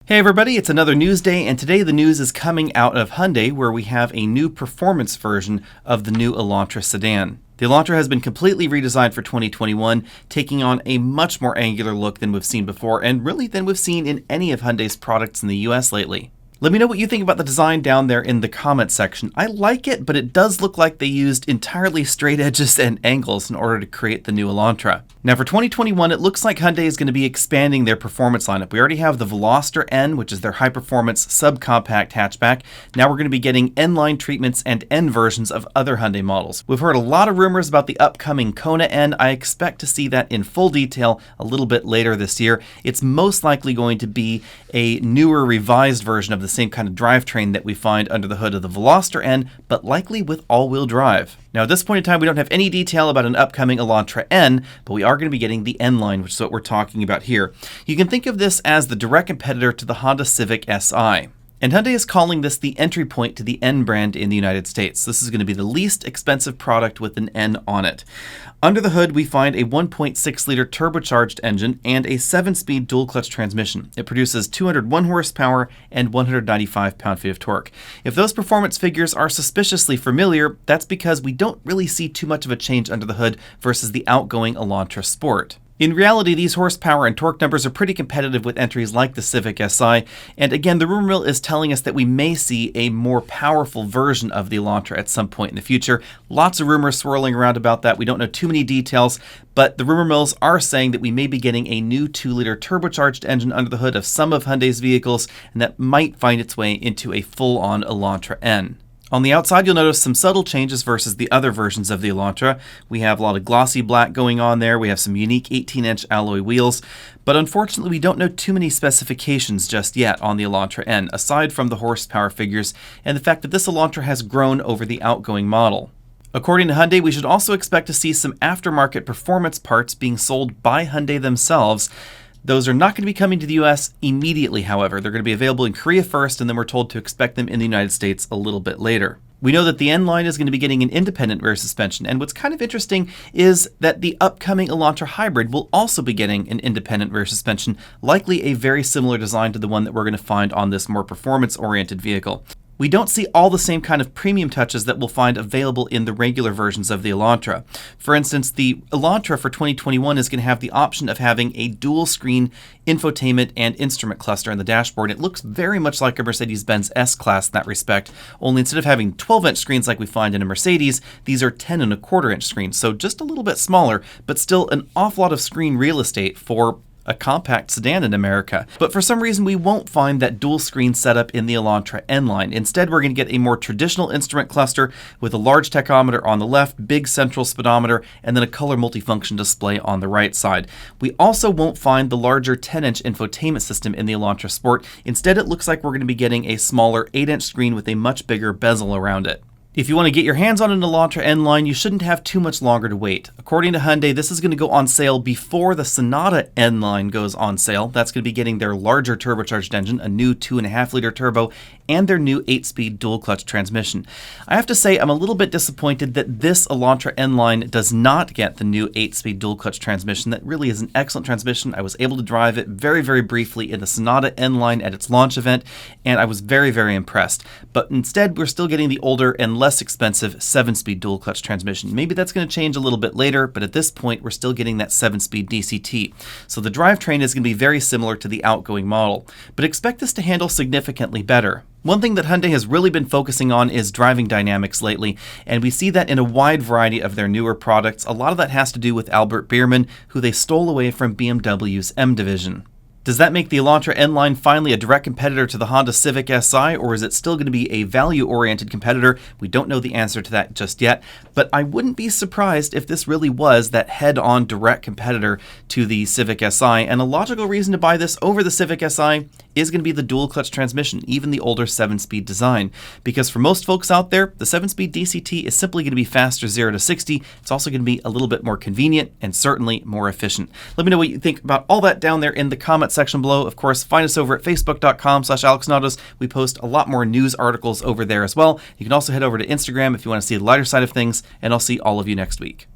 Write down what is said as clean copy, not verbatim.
Hey everybody, it's another news day, and today the news is coming out of Hyundai, where we have a new performance version of the new Elantra sedan. The Elantra has been completely redesigned for 2021, taking on a much more angular look than we've seen before, and really than we've seen in any of Hyundai's products in the US lately. Let me know what you think about the design down there in the comments section. I like it, but it does look like they used entirely straight edges and angles in order to create the new Elantra. Now for 2021, it looks like Hyundai is going to be expanding their performance lineup. We already have the Elantra N, which is their high-performance subcompact hatchback. Now we're going to be getting N Line treatments and N versions of other Hyundai models. We've heard a lot of rumors about the upcoming Kona N. I expect to see that in full detail a little bit later this year. It's most likely going to be a newer, revised version of the same kind of drivetrain that we find under the hood of the Veloster N, but likely with all-wheel drive. Now at this point in time, we don't have any detail about an upcoming Elantra N, but we are going to be getting the N Line, which is what we're talking about here. You can think of this as the direct competitor to the Honda Civic Si. And Hyundai is calling this the entry point to the N brand in the United States. This is going to be the least expensive product with an N on it. Under the hood, we find a 1.6-liter turbocharged engine and a 7-speed dual-clutch transmission. It produces 201 horsepower and 195 pound-feet of torque. If those performance figures are suspiciously familiar, that's because we don't really see too much of a change under the hood versus the outgoing Elantra Sport. In reality, these horsepower and torque numbers are pretty competitive with entries like the Civic Si, and again, the rumor mill is telling us that we may see a more powerful version of the Elantra at some point in the future. Lots of rumors swirling around about that. We don't know too many details, but the rumor mills are saying that we may be getting a new 2-liter turbocharged engine under the hood of some of Hyundai's vehicles, and that might find its way into a full-on Elantra N. On the outside, you'll notice some subtle changes versus the other versions of the Elantra. We have a lot of glossy black going on there. We have some unique 18-inch alloy wheels. But unfortunately, we don't know too many specifications just yet on the Elantra N, aside from the horsepower figures and the fact that this Elantra has grown over the outgoing model. According to Hyundai, we should also expect to see some aftermarket performance parts being sold by Hyundai themselves. Those are not going to be coming to the US immediately, however. They're going to be available in Korea first, and then we're told to expect them in the United States a little bit later. We know that the N Line is going to be getting an independent rear suspension, and what's kind of interesting is that the upcoming Elantra Hybrid will also be getting an independent rear suspension, likely a very similar design to the one that we're going to find on this more performance-oriented vehicle. We don't see all the same kind of premium touches that we'll find available in the regular versions of the Elantra. For instance, the Elantra for 2021 is going to have the option of having a dual-screen infotainment and instrument cluster on the dashboard. It looks very much like a Mercedes-Benz S-Class in that respect, only instead of having 12-inch screens like we find in a Mercedes, these are 10.25-inch screens, so just a little bit smaller, but still an awful lot of screen real estate for a compact sedan in America. But for some reason, we won't find that dual screen setup in the Elantra N Line. Instead, we're going to get a more traditional instrument cluster with a large tachometer on the left, big central speedometer, and then a color multifunction display on the right side. We also won't find the larger 10-inch infotainment system in the Elantra Sport. Instead, it looks like we're going to be getting a smaller 8-inch screen with a much bigger bezel around it. If you want to get your hands on an Elantra N Line, you shouldn't have too much longer to wait. According to Hyundai, this is going to go on sale before the Sonata N Line goes on sale. That's going to be getting their larger turbocharged engine, a new 2.5-liter turbo, and their new 8-speed dual-clutch transmission. I have to say I'm a little bit disappointed that this Elantra N Line does not get the new 8-speed dual-clutch transmission. That really is an excellent transmission. I was able to drive it very, very briefly in the Sonata N Line at its launch event, and I was very, very impressed. But instead, we're still getting the older and less expensive 7-speed dual-clutch transmission. Maybe that's going to change a little bit later, but at this point, we're still getting that 7-speed DCT. So the drivetrain is going to be very similar to the outgoing model, but expect this to handle significantly better. One thing that Hyundai has really been focusing on is driving dynamics lately, and we see that in a wide variety of their newer products. A lot of that has to do with Albert Biermann, who they stole away from BMW's M division. Does that make the Elantra N Line finally a direct competitor to the Honda Civic Si, or is it still going to be a value-oriented competitor? We don't know the answer to that just yet, but I wouldn't be surprised if this really was that head-on direct competitor to the Civic Si, and a logical reason to buy this over the Civic Si is going to be the dual-clutch transmission, even the older 7-speed design, because for most folks out there, the 7-speed DCT is simply going to be faster 0 to 60. It's also going to be a little bit more convenient and certainly more efficient. Let me know what you think about all that down there in the comment section below. Of course, find us over at facebook.com/AlexNautos. We post a lot more news articles over there as well. You can also head over to Instagram if you want to see the lighter side of things, and I'll see all of you next week.